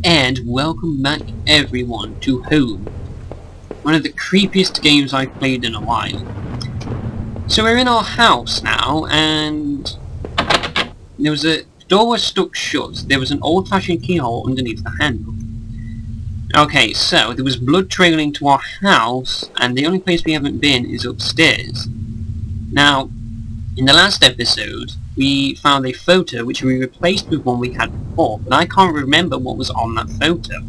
And welcome back everyone to Home, one of the creepiest games I've played in a while. So we're in our house now, and there was the door was stuck shut. There was an old-fashioned keyhole underneath the handle. Okay, so there was blood trailing to our house, and the only place we haven't been is upstairs. Now, in the last episode, we found a photo which we replaced with one we had before, but I can't remember what was on that photo.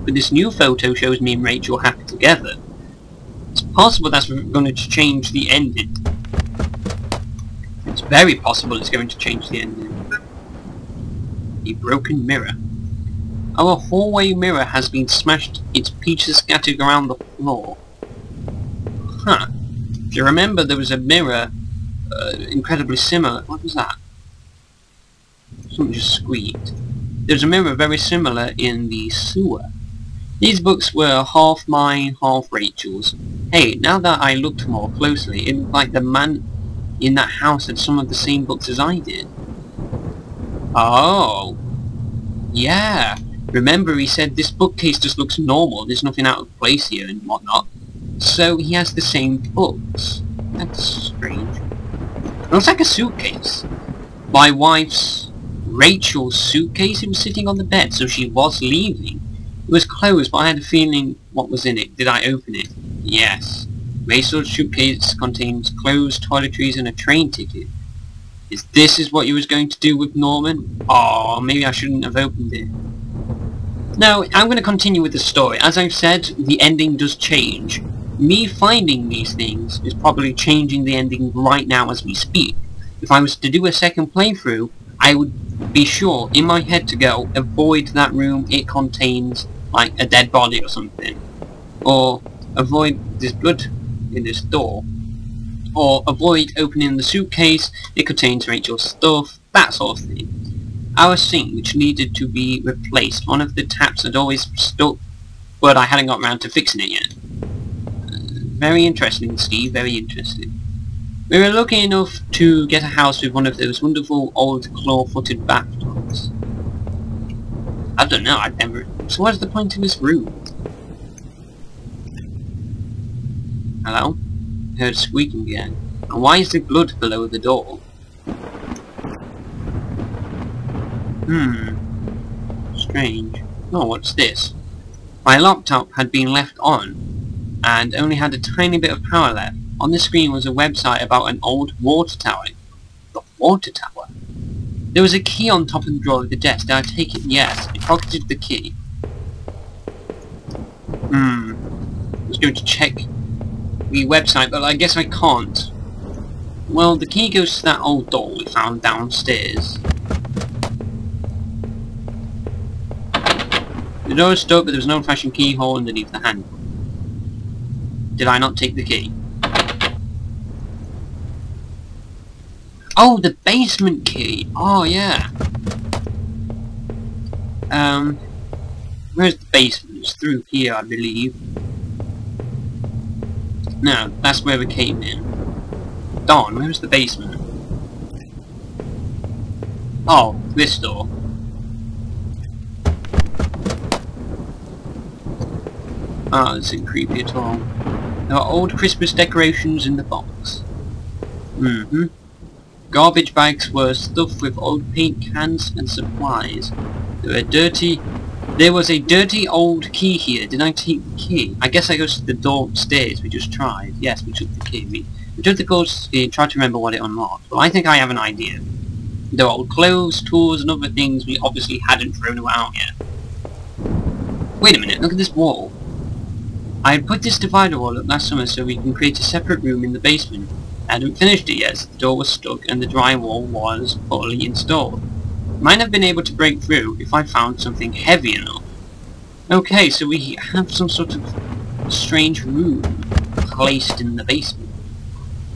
But this new photo shows me and Rachel happy together. It's possible that's going to change the ending. It's very possible it's going to change the ending. A broken mirror. Our hallway mirror has been smashed, its pieces scattered around the floor. Huh. If you remember, there was a mirror incredibly similar. What was that? Something just squeaked. There's a mirror very similar in the sewer. These books were half mine, half Rachel's. Hey, now that I looked more closely, it looked like the man in that house had some of the same books as I did. Oh. Yeah. Remember, he said this bookcase just looks normal, there's nothing out of place here and whatnot. So he has the same books. That's strange. It looks like a suitcase. My wife's, Rachel's suitcase. It was sitting on the bed, so she was leaving. It was closed, but I had a feeling what was in it. Did I open it? Yes. Rachel's suitcase contains clothes, toiletries, and a train ticket. Is this what you was going to do with Norman? Oh, maybe I shouldn't have opened it. No, I'm going to continue with the story. As I've said, the ending does change. Me finding these things is probably changing the ending right now as we speak. If I was to do a second playthrough, I would be sure in my head to go, avoid that room, it contains like a dead body or something. Or avoid this blood in this door. Or avoid opening the suitcase, it contains Rachel's stuff, that sort of thing. Our sink, which needed to be replaced, one of the taps had always stuck, but I hadn't got around to fixing it yet. Very interesting, Steve, very interesting. We were lucky enough to get a house with one of those wonderful old claw-footed bathtubs. I don't know, I've never... So what's the point of this room? Hello? Heard squeaking again. And why is there blood below the door? Strange. Oh, what's this? My laptop had been left on, and only had a tiny bit of power left. On the screen was a website about an old water tower. The water tower? There was a key on top of the drawer of the desk. Did I take it? Yes. I pocketed the key. I was going to check the website, but I guess I can't. Well, the key goes to that old door we found downstairs. The door was stuck, but there was an old-fashioned keyhole underneath the handle. Did I not take the key? Oh, the basement key! Oh, yeah! Where's the basement? It's through here, I believe. No, that's where we came in. Darn, where's the basement? Oh, this door. Oh, this isn't creepy at all. There are old Christmas decorations in the box. Garbage bags were stuffed with old paint cans and supplies. There was a dirty old key here. Did I take the key? I guess I go to the door upstairs. We just tried. Yes, we took the key. We took the code and tried to remember what it unlocked. Well, I think I have an idea. There are old clothes, tools, and other things we obviously hadn't thrown out yet. Wait a minute, look at this wall. I had put this divider wall up last summer so we can create a separate room in the basement. I hadn't finished it yet, so the door was stuck and the drywall was fully installed. Might have been able to break through if I found something heavy enough. Okay, so we have some sort of strange room placed in the basement.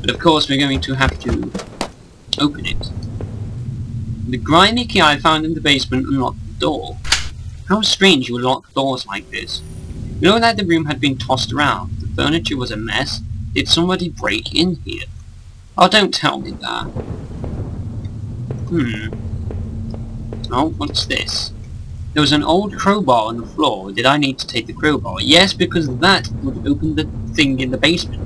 But of course we're going to have to open it. The grimy key I found in the basement unlocked the door. How strange you would lock doors like this. You know that the room had been tossed around. The furniture was a mess. Did somebody break in here? Oh, don't tell me that. Oh, what's this? There was an old crowbar on the floor. Did I need to take the crowbar? Yes, because that would open the thing in the basement.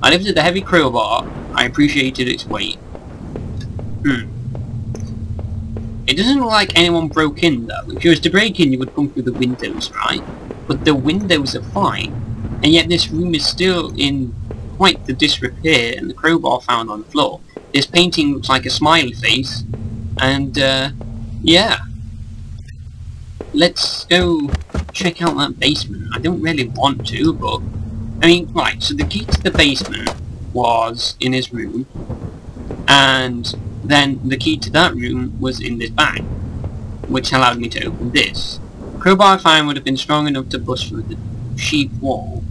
I lifted the heavy crowbar. I appreciated its weight. It doesn't look like anyone broke in though. If you was to break in, you would come through the windows, right? But the windows are fine. And yet this room is still in quite the disrepair, and the crowbar found on the floor. This painting looks like a smiley face. And, yeah. Let's go check out that basement. I don't really want to, but... I mean, right, so the key to the basement was in his room. And then the key to that room was in this bag, which allowed me to open this. The crowbar I found would have been strong enough to bust through the sheep wall.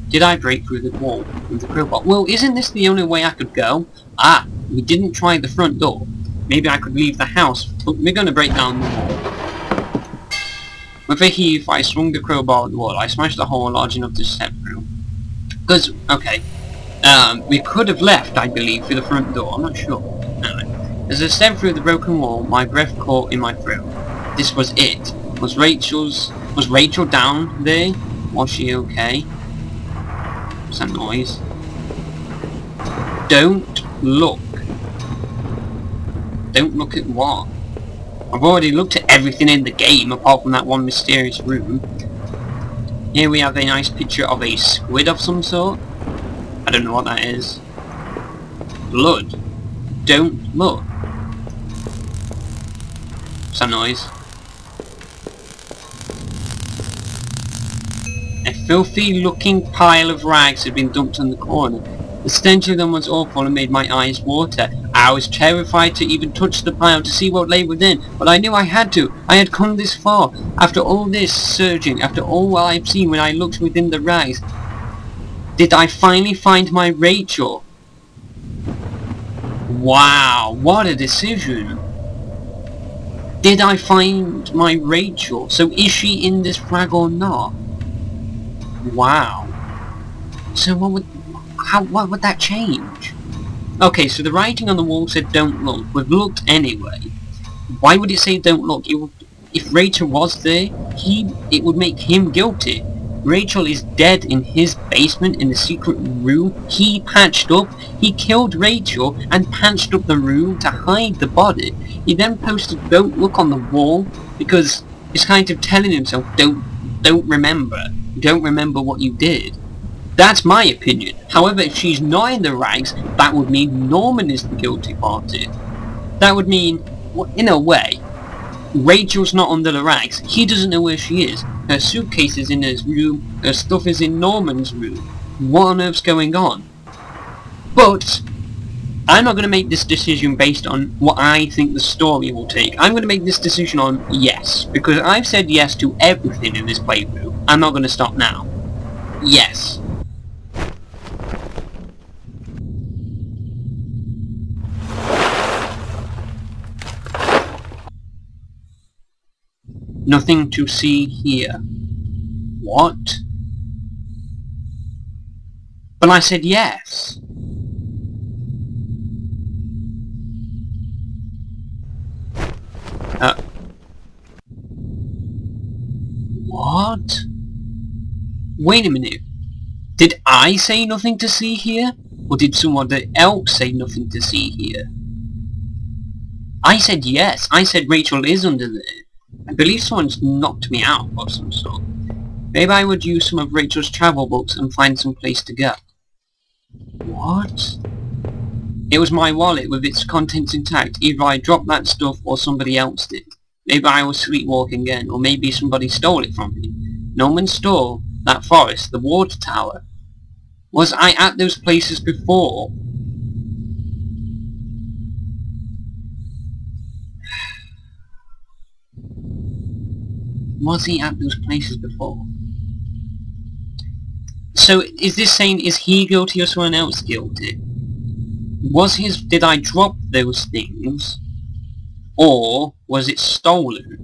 Did I break through the wall with the crowbar? Well, isn't this the only way I could go? Ah, we didn't try the front door. Maybe I could leave the house, but we're going to break down the wall. With a heave, I swung the crowbar at the wall. I smashed the hole large enough to step through. Because, okay, we could have left, I believe, through the front door. I'm not sure. Anyway, as I stepped through the broken wall, my breath caught in my throat. This was it. Was Rachel down there? Was she okay? What's that noise? Don't look. Don't look at what? I've already looked at everything in the game apart from that one mysterious room. Here we have a nice picture of a squid of some sort. I don't know what that is. Blood. Don't look. What's that noise? A filthy looking pile of rags had been dumped on the corner. The stench of them was awful and made my eyes water. I was terrified to even touch the pile to see what lay within, but I knew I had to. I had come this far. After all this searching, after all I've seen when I looked within the rags, did I finally find my Rachel? Wow, what a decision. Did I find my Rachel? So is she in this rag or not? Wow. So what would that change? Okay, so the writing on the wall said don't look. We've looked anyway. Why would it say don't look? If Rachel was there, it would make him guilty. Rachel is dead in his basement in the secret room. He patched up. He killed Rachel and patched up the room to hide the body. He then posted don't look on the wall because he's kind of telling himself don't remember. Don't remember what you did. That's my opinion. However, if she's not in the rags, that would mean Norman is the guilty party. That would mean, in a way, Rachel's not under the rags. He doesn't know where she is. Her suitcase is in his room. Her stuff is in Norman's room. What on earth's going on? But I'm not going to make this decision based on what I think the story will take. I'm going to make this decision on yes. Because I've said yes to everything in this playthrough. I'm not going to stop now. Yes. Nothing to see here. What? But I said yes. What? Wait a minute. Did I say nothing to see here? Or did someone else say nothing to see here? I said yes. I said Rachel is under there. I believe someone's knocked me out of some sort. Maybe I would use some of Rachel's travel books and find some place to go. What? It was my wallet with its contents intact. Either I dropped that stuff or somebody else did. Maybe I was sleepwalking again, or maybe somebody stole it from me. Norman stole that forest, the water tower. Was I at those places before? Was he at those places before? So, is this saying, is he guilty or someone else guilty? Did I drop those things? Or was it stolen?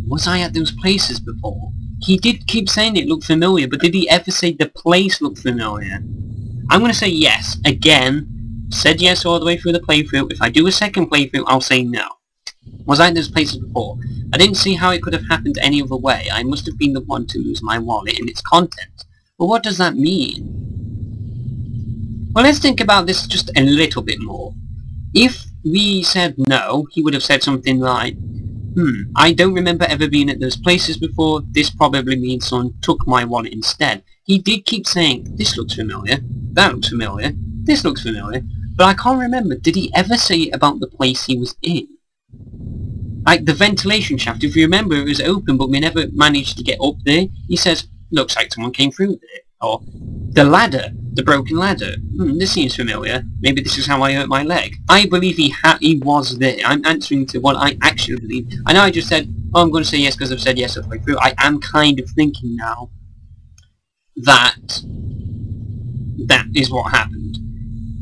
Was I at those places before? He did keep saying it looked familiar, but did he ever say the place looked familiar? I'm gonna say yes. Again, said yes all the way through the playthrough. If I do a second playthrough, I'll say no. Was I in those places before? I didn't see how it could have happened any other way. I must have been the one to lose my wallet and its contents. But what does that mean? Well, let's think about this just a little bit more. If we said no, he would have said something like, I don't remember ever being at those places before. This probably means someone took my wallet instead. He did keep saying, this looks familiar, that looks familiar, this looks familiar, but I can't remember. Did he ever say it about the place he was in? Like the ventilation shaft, if you remember, it was open, but we never managed to get up there. He says, looks like someone came through there. Or, the ladder, the broken ladder. This seems familiar. Maybe this is how I hurt my leg. I believe he was there. I'm answering to what I actually believe. I know I just said, oh, I'm going to say yes because I've said yes all the way through. I am kind of thinking now that is what happened.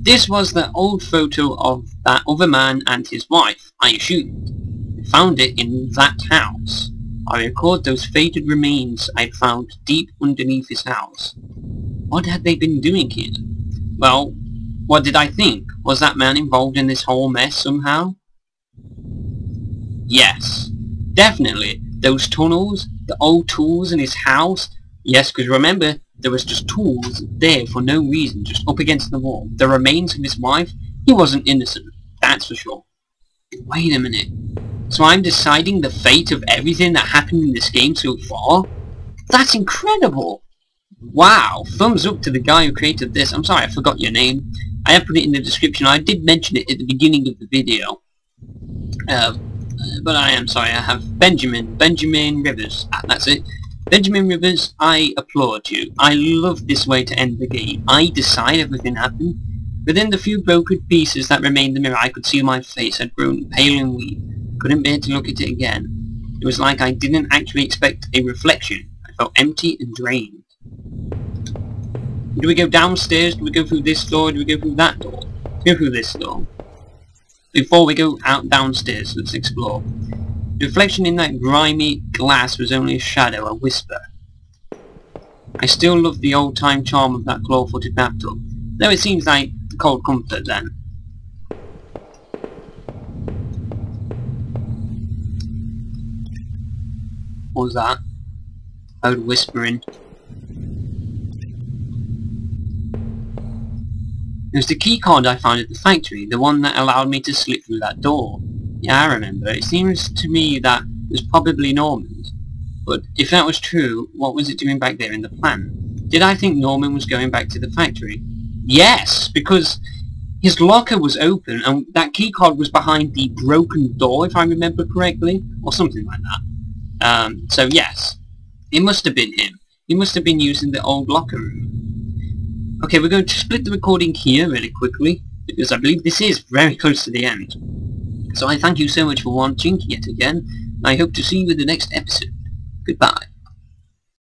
This was the old photo of that other man and his wife, I assumed. I found it in that house. I record those faded remains I'd found deep underneath his house. What had they been doing here? Well, what did I think? Was that man involved in this whole mess somehow? Yes, definitely. Those tunnels, the old tools in his house. Yes, because remember, there was just tools there for no reason, just up against the wall. The remains of his wife, he wasn't innocent, that's for sure. Wait a minute. So I'm deciding the fate of everything that happened in this game so far? That's incredible! Wow, thumbs up to the guy who created this. I'm sorry, I forgot your name. I have put it in the description. I did mention it at the beginning of the video. But I am sorry, I have Benjamin Rivers. That's it. Benjamin Rivers, I applaud you. I love this way to end the game. I decide everything happened. Within the few broken pieces that remained in the mirror, I could see my face had grown pale and weak. Couldn't bear to look at it again. It was like I didn't actually expect a reflection. I felt empty and drained. Do we go downstairs? Do we go through this door? Do we go through that door? Let's go through this door. Before we go out downstairs, let's explore. The reflection in that grimy glass was only a shadow, a whisper. I still love the old-time charm of that claw-footed bathtub, though it seems like cold comfort then. What was that? I heard whispering. It was the key card I found at the factory, the one that allowed me to slip through that door. Yeah, I remember. It seems to me that it was probably Norman's. But if that was true, what was it doing back there in the plant? Did I think Norman was going back to the factory? Yes, because his locker was open and that key card was behind the broken door, if I remember correctly, or something like that. So yes, it must have been him. He must have been using the old locker room. Okay, we're going to split the recording here really quickly, because I believe this is very close to the end. So I thank you so much for watching yet again, and I hope to see you in the next episode. Goodbye.